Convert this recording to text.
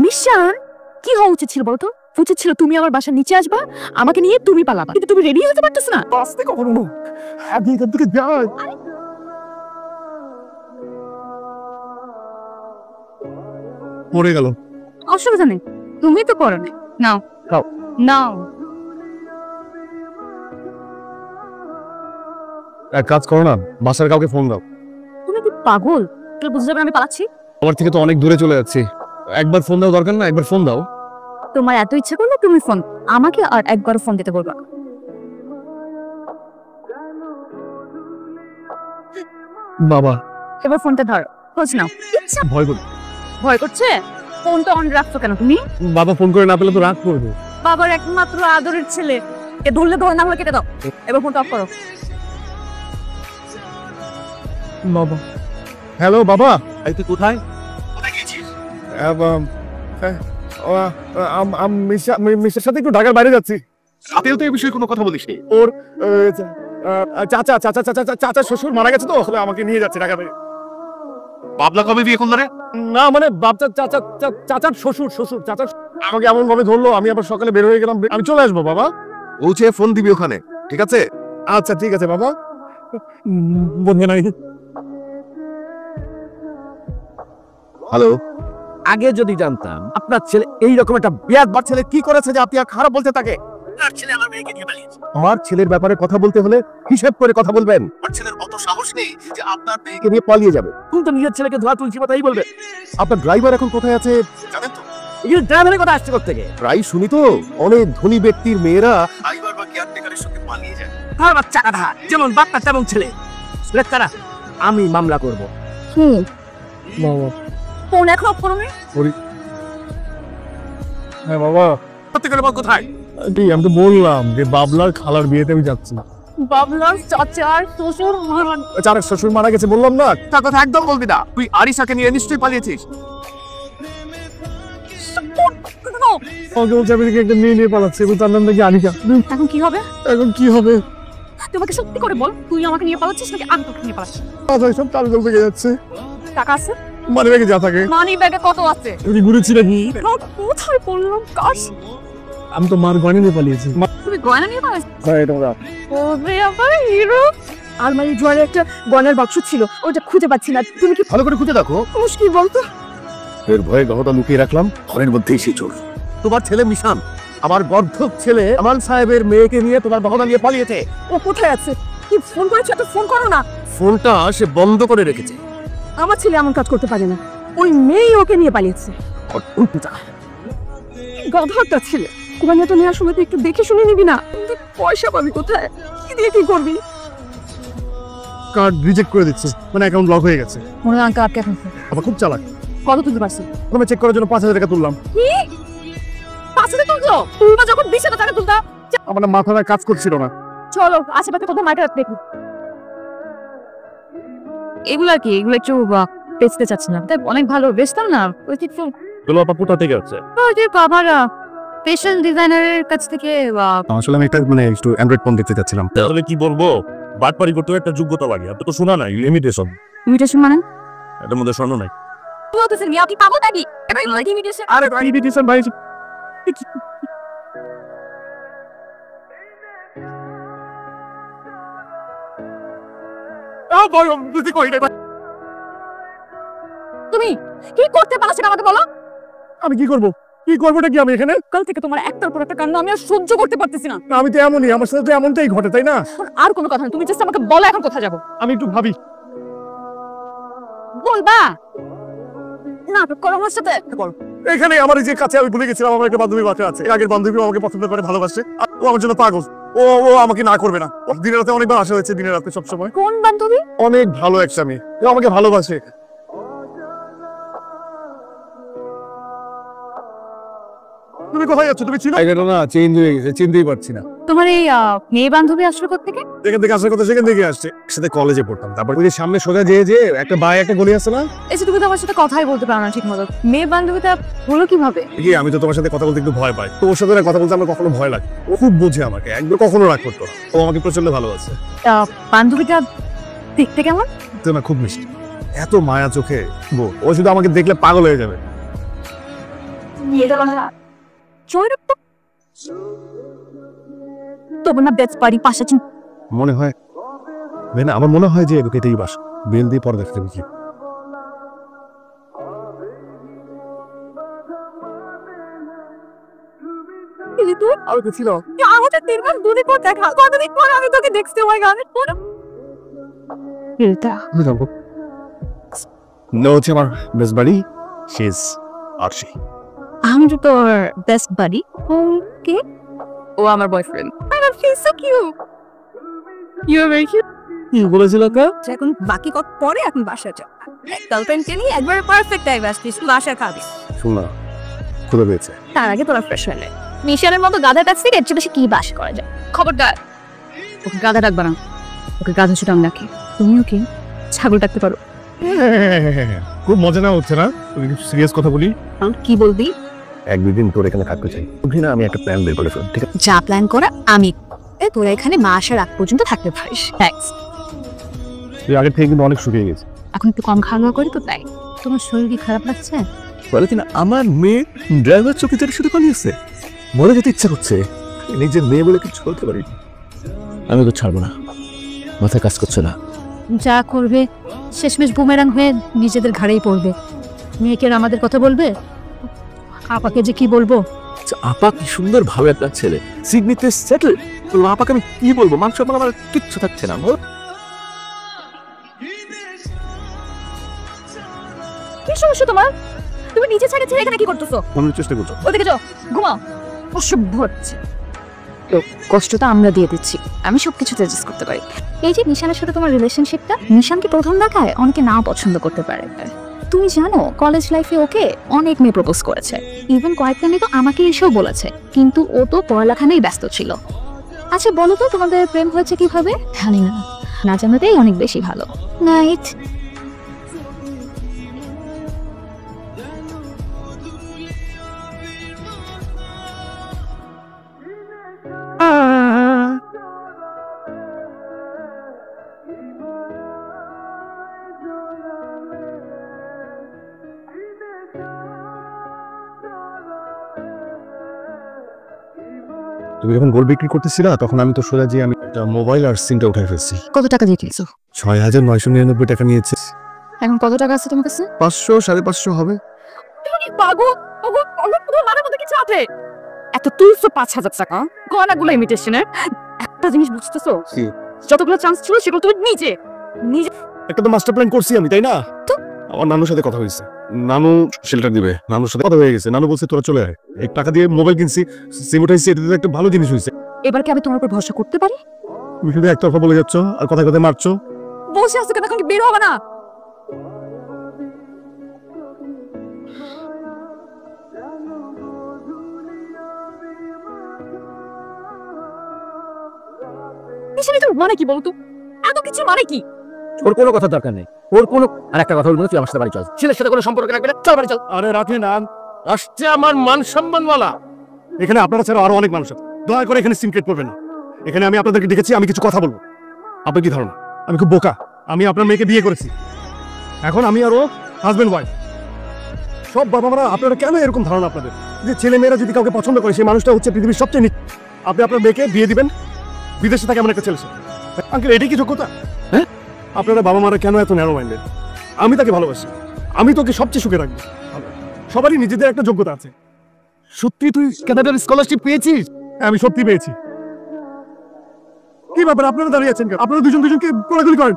মিশান, কি হওয়া উচিত ছিল বলতো? উচিত ছিল তুমি আমার বাসার নিচে আসবা, আমাকে নিয়ে তুমি পালাবা, কিন্তু তুমি রেডি হতে পারতেছ না। আসতে কখনো আমি এখান থেকে যাই। পড়ে গেল। অসুবিধা নেই, তুমি তো করো না। নাও খাও। নাও। এক কাজ করো না, বাসার কাউকে ফোন দাও। তুমি কি পাগল? তুই বুঝতে যাবে আমি পালাচ্ছি? আমার থেকে তো অনেক দূরে চলে যাচ্ছি, একবার ফোন দাও, দরকার না একবার ফোন দাও। তোমার এত ইচ্ছা করলে তুমি ফোন, আমাকে আর একবার ফোন দিতে বলবা। বাবা, এবার ফোনটা ধরো, খোঁজ নাও। ইচ্ছা ভয় করি। ভয় করছে? ফোনটা অন রাখছো কেন তুমি? বাবা ফোন করে না পেলে তো রাগ করবে। বাবার একমাত্র আদরের ছেলে, এ ধরলে ধরে, না হলে কেটে দাও। এবার ফোনটা অফ করো। বাবা, হ্যালো বাবা। এই তুই কোথায় গেছিস? মিশের সাথে একটু ঢাকার বাইরে যাচ্ছি। সাথেও তো এই বিষয়ে কোনো কথা বলিস নি। ওর চাচা চাচা চাচা চাচা শ্বশুর মারা গেছে, তো আসলে আমাকে নিয়ে যাচ্ছে ঢাকাতে। বাবলা কবে বিয়ে করলো রে? না মানে চাচা চাচা চাচার শ্বশুর শ্বশুর চাচা আমাকে এমন ভাবে ধরলো, আমি আবার সকালে বের হয়ে গেলাম। আমি চলে আসবো বাবা। পৌঁছে ফোন দিবি ওখানে, ঠিক আছে? আচ্ছা ঠিক আছে বাবা। বন্ধু নাই। হ্যালো, আগে যদি জানতাম আপনার ছেলে এইরকম একটা বিয়াদবার ছেলে কি করেছে যে আপনি আর খারাপ বলতে তাকে। আপনার ছেলে আমার মেয়েকে নিয়ে পালিয়েছে। আমার ছেলের ব্যাপারে কথা বলতে হলে হিসাব করে কথা বলবেন। আমার ছেলের অত সাহস নেই যে আপনার মেয়েকে মেয়েকে নিয়ে পালিয়ে যাবে। তুমি তো নিজের ছেলেকে ধোয়া তুলছি কথাই বলবে। আপনার ড্রাইভার এখন কোথায় আছে জানেন তো? এই ড্রাইভারের কথা আসছে কোথা থেকে? প্রায় শুনি তো অনেক ধনী ব্যক্তির মেয়েরা ড্রাইভার বা কেয়ারটেকারের সঙ্গে পালিয়ে যায়। আর বাচ্চা কাঁধা যেমন বাপটা তেমন ছেলে। কারা আমি মামলা করব। বাবা। ফোন এখন অফ করো। হ্যাঁ বাবা, প্রত্যেকের বল কোথায়? আমি তো বললাম যে বাবলার খালার বিয়েতে আমি যাচ্ছি। বাবলার চাচার শ্বশুর মারা চার শ্বশুর মারা গেছে বললাম না। তার কথা একদম বলবি না। তুই আরিশাকে নিয়ে নিশ্চয়ই পালিয়েছিস। আমাকে বলছে আমি একটা মেয়ে নিয়ে পালাচ্ছি এবং তার নাম নাকি আনিকা। এখন কি হবে? এখন কি হবে? তোমাকে সত্যি করে বল, তুই আমাকে নিয়ে পালাচ্ছিস নাকি আমি তোকে নিয়ে পালাচ্ছি? সব তাল জল থেকে যাচ্ছে। টাকা আছে? মানে ব্যাগে যা থাকে। মানি ব্যাগে কত আছে? তুমি ঘুরেছি নাকি? কোথায় পড়লাম কাশ? আমি তো মার গয়না নিয়ে পালিয়েছি। তুমি গয়না নিয়ে পালাচ্ছ? তোমরা ওরে আমার হিরো। আর মানে জয়ের একটা গয়নার বাক্স ছিল, ওটা খুঁজে পাচ্ছি না। তুমি কি ভালো করে খুঁজে দেখো। মুশকিল বলতো? এর ভয়ে গহনা লুকিয়ে রাখলাম, ঘরের মধ্যেই সে চোর। তোমার ছেলে মিশান, আমার গর্ধব ছেলে আমান সাহেবের মেয়েকে নিয়ে তোমার গহনা নিয়ে পালিয়েছে। ও কোথায় আছে? কি ফোন করেছো? একটা ফোন করো না। ফোনটা সে বন্ধ করে রেখেছে। আমার ছেলে এমন কাজ করতে পারে না, ওই মেয়ে ওকে নিয়ে পালিয়েছে। গধাটা ছেলে। কুমানিয়াটা নেওয়ার সময় তো একটু দেখে শুনে নিবি না? পয়সা পাবি কোথায়? কি দিয়ে কি করবি? কার্ড রিজেক্ট করে দিচ্ছে, মানে অ্যাকাউন্ট লক হয়ে গেছে। মনে হয় কার্ড কেন? আবার খুব চালাক। কত তুলতে পারছি? প্রথমে চেক করার জন্য 5000 টাকা তুললাম। কি 5,000 তুলছো? তুমি যখন 20,000 টাকা তুলতা। আমার না মাথাটা কাজ করছিল না। চলো আশেপাশে কোথাও মার্কেট দেখি। এগুলা কি? এগুলো একটু বেচতে চাচ্ছি না, তাই অনেক ভালো বেচতাম না। ওই ঠিক বলো আপা কোথা থেকে আছে? ওই যে বাবারা ফ্যাশন ডিজাইনারের কাছ থেকে। আসলে আমি একটা মানে একটু অ্যান্ড্রয়েড ফোন দেখতে চাচ্ছিলাম। তাহলে কি বলবো, বাটপারি করতে একটা যোগ্যতা লাগে। আপনি তো শোনা নাই, লিমিটেশন। ইমিটেশন মানে? এটার মধ্যে স্বর্ণ নাই। বলতেছেন কি আপনি পাগল নাকি? এবার ইমিটেশন। আরে ভাই ইমিটেশন ভাই। তুমি কি করতে পারো সেটা আমাকে বলো। আমি কি করব? কি করবোটা কি আমি এখানে? কাল থেকে তোমার একটার পর একটা কাণ্ড আমি আর সহ্য করতে পারতেছি না। আমি তো এমনই, আমার সাথে তো এমনটাই ঘটে, তাই না? আর কোনো কথা না, তুমি জাস্ট আমাকে বলো এখন কোথায় যাবো। আমি একটু ভাবি। বলবা না করো আমার সাথে? এখানে আমার এই যে কাছে আমি ভুলে গেছিলাম, আমার একটা বান্ধবী বাসা আছে। এর আগের বান্ধবী আমাকে পছন্দ করে, ভালোবাসে। আর ও আমার জন্য পাগল। ও ও আমাকে না করবে না। দিনের রাতে অনেকবার আসা হয়েছে, দিনের রাতে সবসময়। কোন বান্ধবী? অনেক ভালো একটা মেয়ে, ও আমাকে ভালোবাসে। তুমি কোথায় যাচ্ছ? তুমি চিনো? এটা না চেঞ্জ হয়ে গেছে, চিনতেই পারছি না। তোমার এই মেয়ে বান্ধবী আসলো কোত্থেকে? যেখান থেকে আসার কথা সেখান থেকে আসছে। সাথে কলেজে পড়তাম, তারপর ওই যে সামনে সোজা যে একটা বাই একটা গলি আছে না? এই যে তুমি তো আমার সাথে কথাই বলতে পারো না ঠিক মতো। মেয়ে বান্ধবীটা হলো কিভাবে? কি আমি তো তোমার সাথে কথা বলতে একটু ভয় পাই, তো ওর সাথে না কথা বলতে আমার কখনো ভয় লাগে। ও খুব বোঝে আমাকে, একদম কখনো রাগ করতো না। ও আমাকে প্রচন্ড ভালোবাসে। বান্ধবীটা দেখতে কেমন? তো না খুব মিষ্টি, এত মায়া চোখে। ও শুধু আমাকে দেখলে পাগল হয়ে যাবে। এটা বাসা জয়রূপ তো না বেস্ট বাড়ি পাশে মনে হয় না, আমার মনে হয় যে এটাই বাসা। বেল দিয়ে পরে দেখতে বুঝি। আর কি ছিল আমাদের 3 মাস দুদিন পর দেখা, কতদিন পর আমি তোকে দেখতে হয় গানের পর এটা না হচ্ছে আমার বেস্ট বাড়ি, শেষ আরশি। আমি তো তোর বেস্ট বাড়ি। ওকে, ও আমার boyfriend. I love you so cute, you are very cute. কি বলেছিল কা? এখন বাকি কত পরে, এখন বাসা যা। গার্লফ্রেন্ডকে নিয়ে একবার পারফেক্ট টাইম আসছিস, বাসা খাবি। শোন না, খুদে পেয়েছে। তার আগে তোরা ফ্রেশ হয়ে নে। মিশালের মতো গাধার কাছ থেকে এর চেয়ে বেশি কি বাস করা যায়? খবরদার ওকে গাধা ডাকবা না, ওকে গাধা শুধু আমি ডাকি। তুমিও কি ছাগল ডাকতে পারো? খুব মজা না হচ্ছে না? তুমি কিছু সিরিয়াস কথা বলি। কি বলবি? এক দুই দিন তোর এখানে থাকতে চাই। বুঝলি না, আমি একটা প্ল্যান বের করে ফেলব, ঠিক আছে? যা প্ল্যান করা আমি, তোরা এখানে মা আসার আগ পর্যন্ত থাকতে পারিস। থ্যাঙ্কস। তুই আগের থেকে কিন্তু অনেক শুকিয়ে গেছে। এখন একটু কম খাওয়া দাওয়া করি তো তাই। তোমার শরীর কি খারাপ লাগছে? বলে না, আমার মেয়ে ড্রাইভার চকিটার সাথে পালিয়েছে। মরে যেতে ইচ্ছা করছে, নিজের মেয়ে বলে কিছু বলতে পারি। আমি তো ছাড়বো না, মাথায় কাজ করছে না। যা করবে শেষমেশ বুমেরাং হয়ে নিজেদের ঘাড়েই পড়বে। মেয়েকে আমাদের কথা বলবে, আপাকে যে কি বলবো। আপা কি সুন্দর ভাবে একটা ছেলে, সিডনিতে সেটেল। আপাকে আমি কি বলবো? মাংস আমার কিচ্ছু থাকছে না। কি সমস্যা তোমার? তুমি নিচে ছেড়ে ছেড়ে এখানে কি করতেছো? মনের চেষ্টা করছো। ওদিকে যাও, ঘুমাও। অসভ্য হচ্ছে তো, কষ্টটা আমরা দিয়ে দিচ্ছি। আমি সবকিছুতে অ্যাডজাস্ট করতে পারি। এই যে নিশানের সাথে তোমার রিলেশনশিপটা, নিশানকে প্রথম দেখায় অনেকে নাও পছন্দ করতে পারে। তুমি জানো কলেজ লাইফে ওকে অনেক মেয়ে প্রপোজ করেছে, ইভেন কয়েকটা মেয়ে তো আমাকে এসেও বলেছে, কিন্তু ও তো পড়ালেখা নিয়েই ব্যস্ত ছিল। আচ্ছা বলো তো, তোমাদের প্রেম হয়েছে কিভাবে? জানি না, না জানাতেই অনেক বেশি ভালো। নাইট। তুমি যখন গোল বিক্রি করতেছিলা, তখন আমি তো সোজা যে আমি একটা মোবাইল আর সিমটা উঠাই ফেলছি। কত টাকা দিয়ে কিনছো? ৬,৯৯৯ টাকা নিয়েছে। এখন কত টাকা আছে তোমার কাছে? ৫০০ ৫৫০ হবে। পাগল পাগল পাগল, পুরো মাথার মধ্যে কিছু আছে? এত তুলছো ৫,০০০ টাকা গয়নাগুলো ইমিটেশনের। একটা জিনিস বুঝতেছো, যতগুলো চান্স ছিল সেগুলো তুমি নিজে নিজে একটা তো মাস্টার প্ল্যান করছি আমি, তাই না? আমার নানুর সাথে কথা হয়েছে, নানু শেল্টার দিবে। নানুর সাথে কথা হয়ে গেছে, নানু বলছে তোরা চলে আয়। এক টাকা দিয়ে মোবাইল কিনছি, সিম উঠাইছি, এটা তো একটা ভালো জিনিস হয়েছে। এবার কি আমি তোমার উপর ভরসা করতে পারি? তুমি শুধু একতরফা বলে যাচ্ছ আর কথায় কথায় মারছো। বসে আছো কেন? এখন কি বের হবে না? মানে কি বলতো, এত কিছু মানে কি? ওর কোনো কথা দরকার নেই, ওর কোনো। আর একটা কথা বলবো, তুই আমার সাথে বাড়ি চল। ছেলের সাথে কোনো সম্পর্ক রাখবি না, চল বাড়ি চল। আরে রাখে না, আসছে আমার মান সম্মানওয়ালা। এখানে আপনারা ছাড়া আরো অনেক মানুষ আছে, দয়া করে এখানে সিনক্রেট করবেন না। এখানে আমি আপনাদেরকে ডেকেছি, আমি কিছু কথা বলবো। আপনার কি ধারণা আমি খুব বোকা? আমি আপনার মেয়েকে বিয়ে করেছি, এখন আমি আরো হাজবেন্ড ওয়াইফ। সব বাবা মারা আপনারা কেন এরকম ধারণা আপনাদের যে ছেলে মেয়েরা যদি কাউকে পছন্দ করে সেই মানুষটা হচ্ছে পৃথিবীর সবচেয়ে নিচ। আপনি আপনার মেয়েকে বিয়ে দিবেন বিদেশে থাকে এমন একটা ছেলের সাথে? আঙ্কেল, এটাই কি যোগ্যতা? হ্যাঁ, আপনারা বাবা মারা কেন এত ন্যারো মাইন্ডেড? আমি তাকে ভালোবাসি, আমি তোকে সবচেয়ে সুখে রাখবো। সবারই নিজেদের একটা যোগ্যতা আছে। সত্যি তুই কানাডার স্কলারশিপ পেয়েছিস? হ্যাঁ, আমি সত্যি পেয়েছি। কি ব্যাপার, আপনারা দাঁড়িয়ে আছেন কেন? আপনারা দুজনকে কোলাকুলি করেন।